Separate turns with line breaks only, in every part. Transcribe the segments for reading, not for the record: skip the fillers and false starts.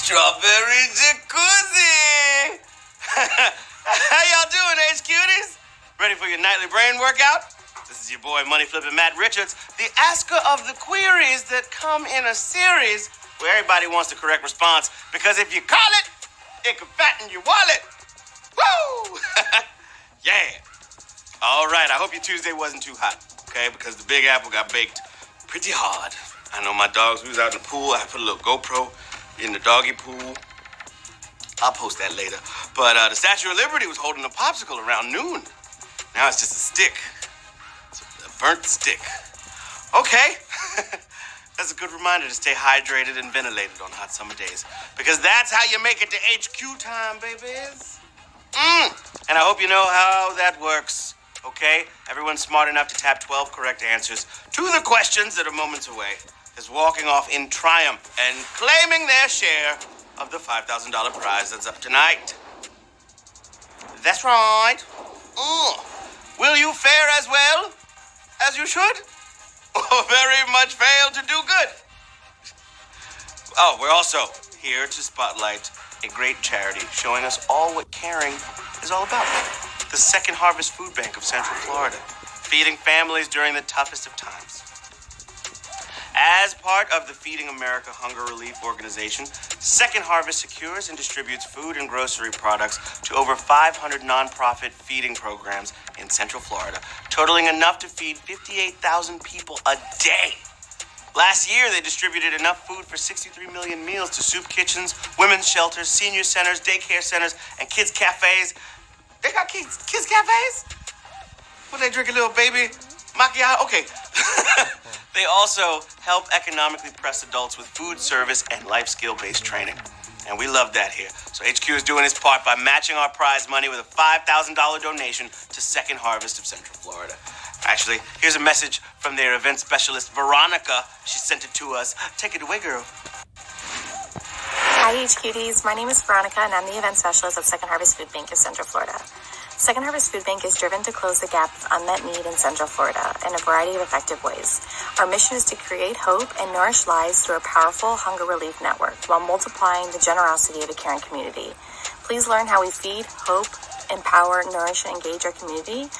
Strawberry jacuzzi! How y'all doing, H-Cuties? Ready for your nightly brain workout? This is your boy, Money Flippin' Matt Richards, the asker of the queries that come in a series where everybody wants the correct response, because if you call it, it can fatten your wallet. Woo! Yeah. All right, I hope your Tuesday wasn't too hot, okay? Because the Big Apple got baked pretty hard. I know my dogs, we was out in the pool. I put a little GoPro in the doggy pool. I'll post that later. But the Statue of Liberty was holding a popsicle around noon. Now it's just a stick. It's a burnt stick. Okay. That's a good reminder to stay hydrated and ventilated on hot summer days. Because that's how you make it to HQ time, babies. And I hope you know how that works. Okay? Everyone's smart enough to tap 12 correct answers to the questions that are moments away is walking off in triumph and claiming their share of the $5,000 prize that's up tonight. That's right. Will you fare as well as you should? Or very much fail to do good? Oh, we're also here to spotlight a great charity showing us all what caring is all about. The Second Harvest Food Bank of Central Florida, feeding families during the toughest of times. As part of the Feeding America Hunger Relief Organization, Second Harvest secures and distributes food and grocery products to over 500 nonprofit feeding programs in Central Florida, totaling enough to feed 58,000 people a day. Last year, they distributed enough food for 63 million meals to soup kitchens, women's shelters, senior centers, daycare centers, and kids' cafes. They got kids cafes? Will they drink a little baby macchiato? Okay. They also help economically pressed adults with food service and life skill-based training. And we love that here. So HQ is doing its part by matching our prize money with a $5,000 donation to Second Harvest of Central Florida. Actually, here's a message from their event specialist, Veronica. She sent it to us. Take it away, girl.
Hi, HQDs. My name is Veronica, and I'm the event specialist at Second Harvest Food Bank of Central Florida. Second Harvest Food Bank is driven to close the gap of unmet need in Central Florida in a variety of effective ways. Our mission is to create hope and nourish lives through a powerful hunger relief network while multiplying the generosity of a caring community. Please learn how we feed, hope, empower, nourish, and engage our community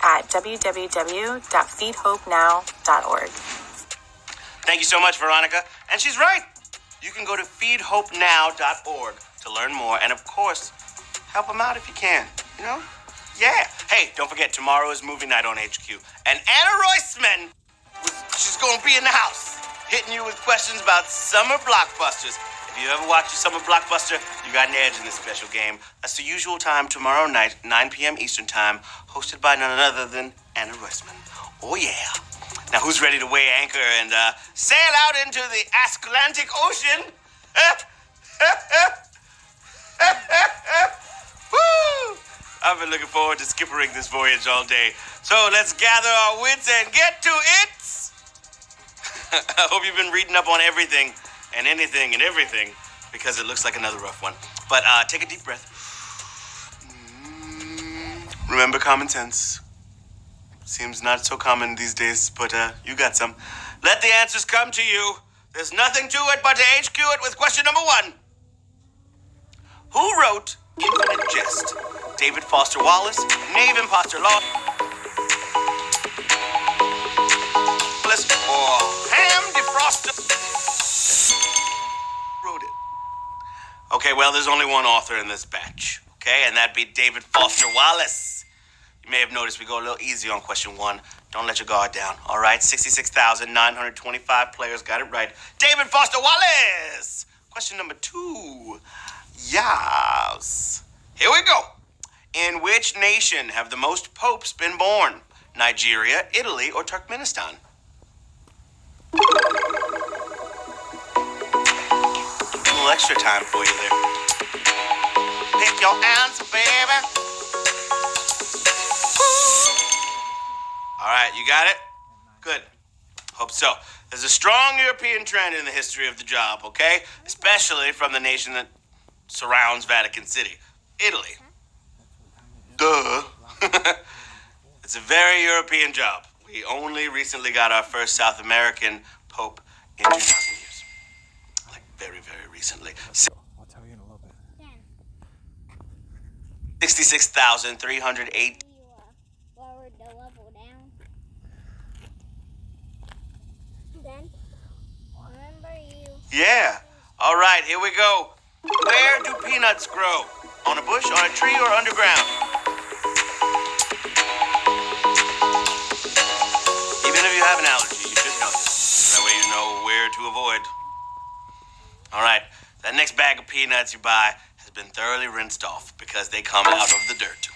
at www.feedhopenow.org.
Thank you so much, Veronica. And she's right. You can go to feedhopenow.org to learn more and, of course, help them out if you can, you know? Yeah. Hey, don't forget, tomorrow is movie night on HQ. And Anna Roisman, she's going to be in the house, hitting you with questions about summer blockbusters. If you ever watch a summer blockbuster, you got an edge in this special game. That's the usual time tomorrow night, 9 p.m. Eastern Time, hosted by none other than Anna Roisman. Oh, yeah. Now, who's ready to weigh anchor and sail out into the Atlantic Ocean? Woo! I've been looking forward to skippering this voyage all day. So let's gather our wits and get to it. I hope you've been reading up on everything and anything and everything, because it looks like another rough one. But take a deep breath. Remember common sense. Seems not so common these days, but you got some. Let the answers come to you. There's nothing to it but to HQ it with question number 1. Who wrote Infinite Jest? David Foster Wallace, Knave Imposter Law, or Ham Defroster wrote it? Okay, well, there's only one author in this batch, okay? And that'd be David Foster Wallace. You may have noticed we go a little easy on question 1. Don't let your guard down, all right? 66,925 players got it right. David Foster Wallace! Question number 2. Yes. Here we go. In which nation have the most popes been born? Nigeria, Italy, or Turkmenistan? A little extra time for you there. Pick your answer, baby. All right, you got it? Good. Hope so. There's a strong European trend in the history of the job, okay? Especially from the nation that surrounds Vatican City, Italy. Duh. It's a very European job. We only recently got our first South American pope in 2,000 years. Like, very, very recently.
tell you in a little bit.
66,308.
You lowered the level down. Then, remember you.
Yeah. All right, here we go. Where do peanuts grow? On a bush, on a tree, or underground? Even if you have an allergy, you should know this. That way you know where to avoid. All right, that next bag of peanuts you buy has been thoroughly rinsed off because they come out of the dirt.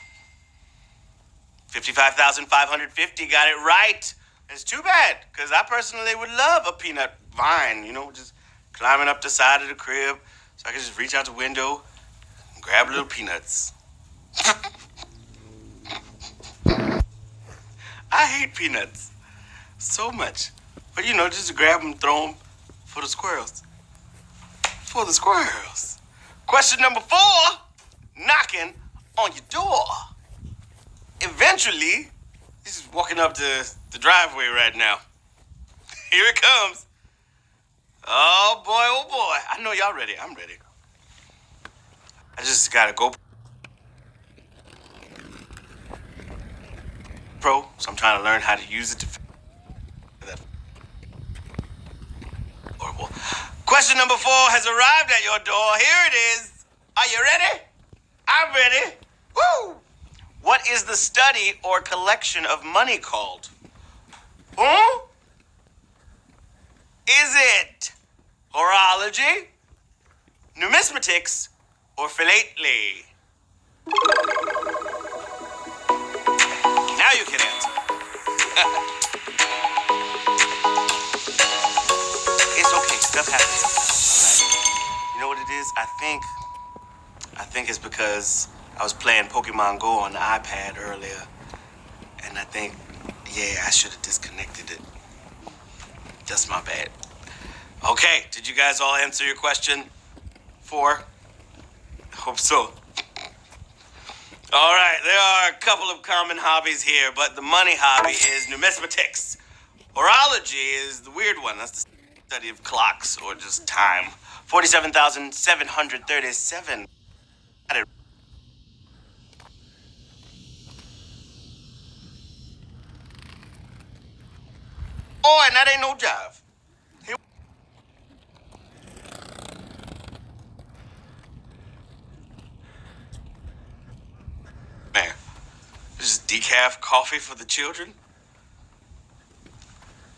55,550 got it right. It's too bad, because I personally would love a peanut vine, just climbing up the side of the crib so I can just reach out the window and grab little peanuts. I hate peanuts so much. But, just to grab them, throw them for the squirrels. For the squirrels. Question number 4, knocking on your door. Eventually, he's just walking up the driveway right now. Here it comes. Oh boy. I know y'all ready. I'm ready. I just gotta go Pro, so I'm trying to learn how to use it to that horrible. Question number 4 has arrived at your door. Here it is. Are you ready? I'm ready. Woo! What is the study or collection of money called? Huh? Is it horology, numismatics, or philately? Now you can answer. It's okay. Stuff happens sometimes, all right? You know what it is? I think it's because I was playing Pokemon Go on the iPad earlier, and I think, I should have disconnected it. That's my bad. Okay, did you guys all answer your question 4? Hope so. All right, there are a couple of common hobbies here, but the money hobby is numismatics. Horology is the weird one. That's the study of clocks or just time. 47,737. Oh, and that ain't no jive. Man, this is decaf coffee for the children?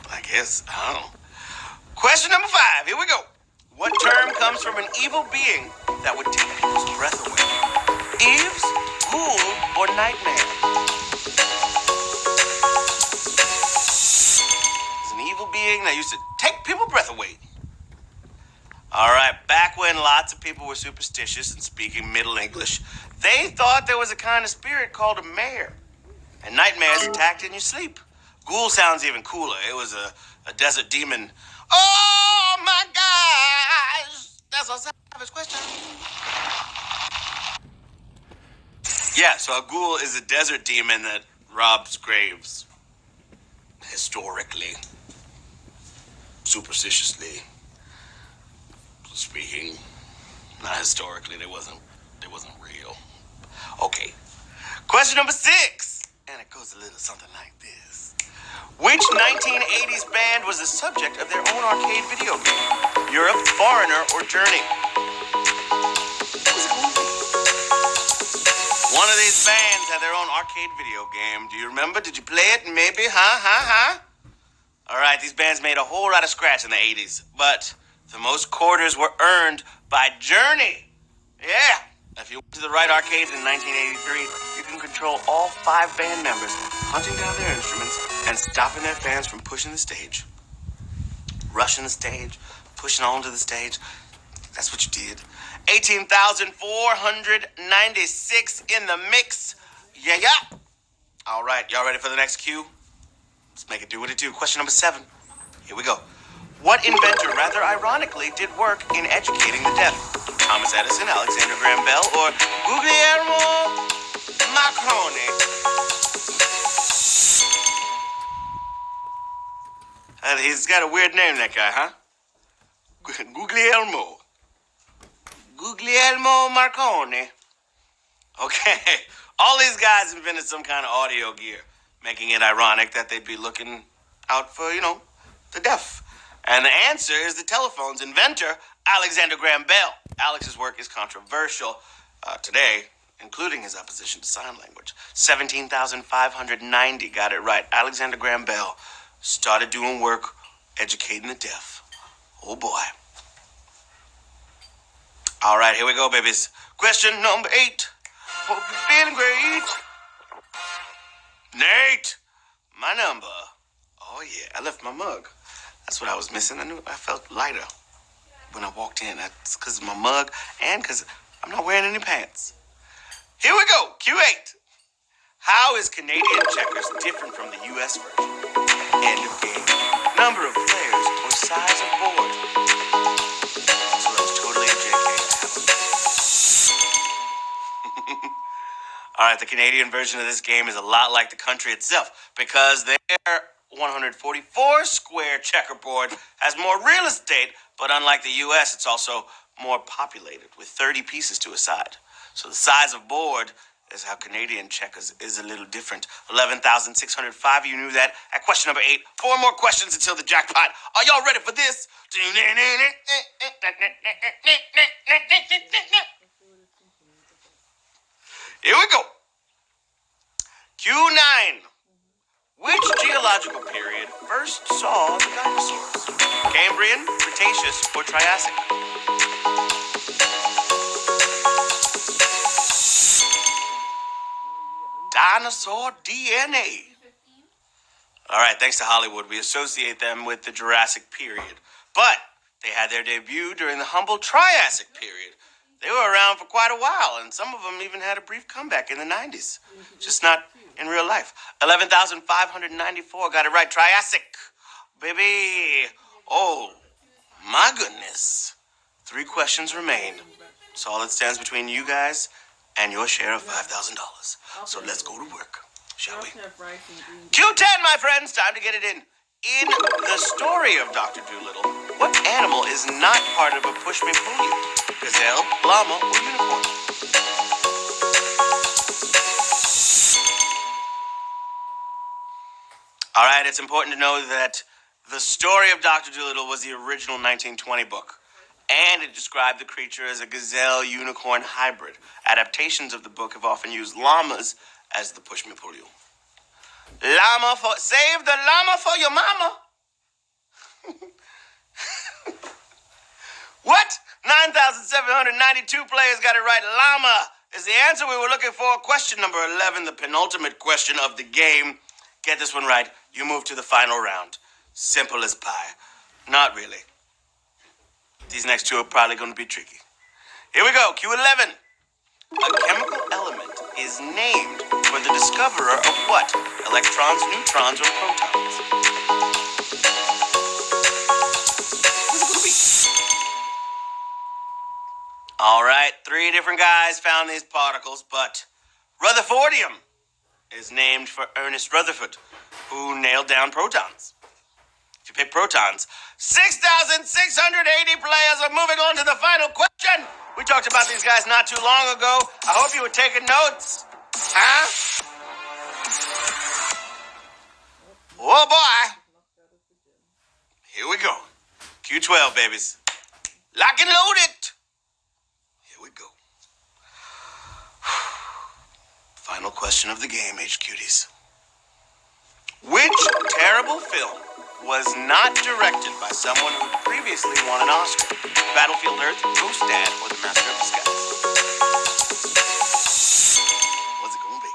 I guess, I don't know. Question number 5, here we go. What term comes from an evil being that would take people's breath away? Eves, ghoul, or nightmare? It's an evil being that used to take people's breath away. All right, back when lots of people were superstitious and speaking Middle English, they thought there was a kind of spirit called a mare. And nightmares attacked in your sleep. Ghoul sounds even cooler. It was a desert demon. Oh my gosh! That's a savage question. Yeah, so a ghoul is a desert demon that robs graves. Historically. Superstitiously speaking. Not historically, they wasn't real. Okay. Question number 6. And it goes a little something like this. Which 1980s band was the subject of their own arcade video game? Europe, Foreigner, or Journey? One of these bands had their own arcade video game. Do you remember? Did you play it? Maybe? Huh? All right, these bands made a whole lot of scratch in the 80s, but the most quarters were earned by Journey. Yeah. If you went to the right arcades in 1983, you can control all 5 band members hunting down their instruments and stopping their fans from pushing the stage. Rushing the stage, pushing onto the stage. That's what you did. 18,496 in the mix. Yeah. All right, y'all ready for the next cue? Let's make it do what it do. Question number 7. Here we go. What inventor, rather ironically, did work in educating the deaf? Thomas Edison, Alexander Graham Bell, or Guglielmo Marconi? He's got a weird name, that guy, huh? Guglielmo Guglielmo Marconi. Okay, all these guys invented some kind of audio gear, making it ironic that they'd be looking out for, the deaf. And the answer is the telephone's inventor, Alexander Graham Bell. Alex's work is controversial today, including his opposition to sign language. 17,590 got it right. Alexander Graham Bell started doing work educating the deaf. Oh boy. All right, here we go, babies. Question number 8. Hope you're feeling great. Nate, my number. Oh yeah, I left my mug. That's what I was missing. I felt lighter when I walked in. That's because of my mug and because I'm not wearing any pants. Here we go, Q8. How is Canadian checkers different from the U.S. version? End of game. Number of players or size of board? So that was totally a JK. All right, the Canadian version of this game is a lot like the country itself because their 144 square checkerboard has more real estate, but unlike the U.S., it's also more populated with 30 pieces to a side. So the size of board is how Canadian checkers is a little different. 11,605, you knew that. At question number 8, 4 more questions until the jackpot. Are y'all ready for this? Here we go. Q9. Which geological period first saw the dinosaurs? Cambrian, Cretaceous, or Triassic? Dinosaur DNA. All right, thanks to Hollywood, we associate them with the Jurassic period. But they had their debut during the humble Triassic period. They were around for quite a while, and some of them even had a brief comeback in the 90s. Just not in real life. 11,594 got it right. Triassic. Baby. Oh, my goodness. 3 questions remain. That's all that stands between you guys and your share of $5,000. So let's go to work, shall we? Q10, my friends. Time to get it in. In the story of Dr. Dolittle, what animal is not part of a push-me-pull-you? Gazelle, llama, or unicorn? All right, it's important to know that the story of Dr. Dolittle was the original 1920 book, and it described the creature as a gazelle-unicorn hybrid. Adaptations of the book have often used llamas as the push-me-pull-you. Save the llama for your mama. What? 9,792 players got it right. Llama is the answer we were looking for. Question number 11, the penultimate question of the game. Get this one right, you move to the final round. Simple as pie. Not really. These next 2 are probably going to be tricky. Here we go, Q11. A chemical element is named for the discoverer of what? Electrons, neutrons, or protons? What's it going to be? All right, 3 different guys found these particles, but Rutherfordium is named for Ernest Rutherford, who nailed down protons. If you pick protons, 6,680 players are moving on to the final question. We talked about these guys not too long ago. I hope you were taking notes. Huh? Oh, boy. Here we go. Q12, babies. Lock and load it. Here we go. Final question of the game, H-Cuties. Which terrible film was not directed by someone who previously won an Oscar? Battlefield Earth, Ghost Dad, or The Master of Disguise? What's it gonna be?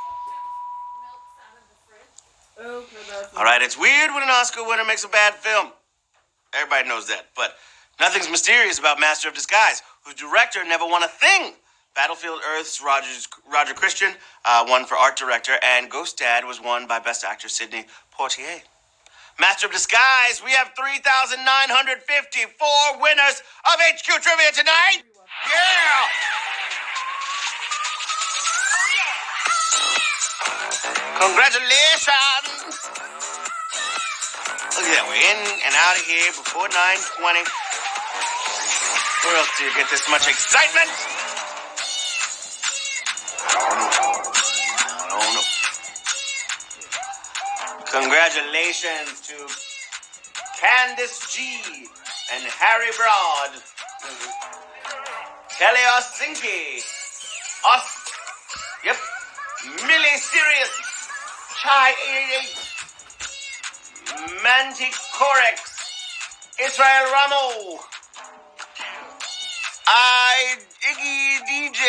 All right, it's weird when an Oscar winner makes a bad film. Everybody knows that, but nothing's mysterious about Master of Disguise, whose director never won a thing. Battlefield Earth's Roger Christian won for art director, and Ghost Dad was won by Best Actor Sidney Poitier. Master of Disguise, we have 3,954 winners of HQ Trivia tonight. Yeah! Congratulations! Look at that, we're in and out of here before 9:20. Where else do you get this much excitement? I don't know. Congratulations to Candice G and Harry Broad. Kelly Osinki. Yep. Millie Sirius. Chai 88. Mantic Corex. Israel Ramo. Iggy DJ.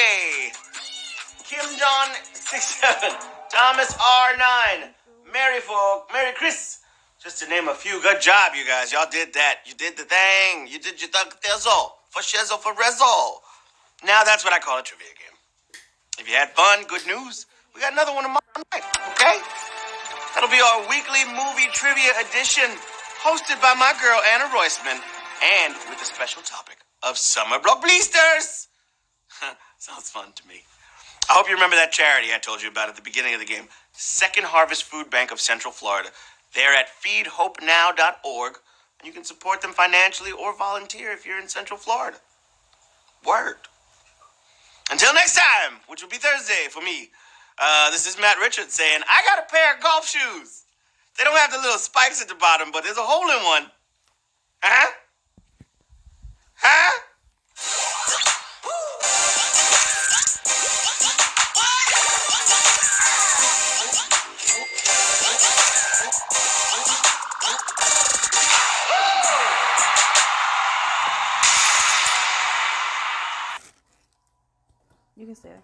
Kim John 67. Thomas R9. Mary Folk. Mary Chris. Just to name a few. Good job, you guys. Y'all did that. You did the thing. You did your thizzle. For shizzle, for rizzle. Now that's what I call a trivia game. If you had fun, good news. We got another one tomorrow night, okay? That'll be our weekly movie trivia edition, hosted by my girl, Anna Roisman, and with the special topic of summer blockbusters. Sounds fun to me. I hope you remember that charity I told you about at the beginning of the game. Second Harvest Food Bank of Central Florida. They're at feedhopenow.org, and you can support them financially or volunteer if you're in Central Florida. Word. Until next time, which will be Thursday for me, this is Matt Richards saying, I got a pair of golf shoes. They don't have the little spikes at the bottom, but there's a hole in one. Huh? Huh?
You can stay there.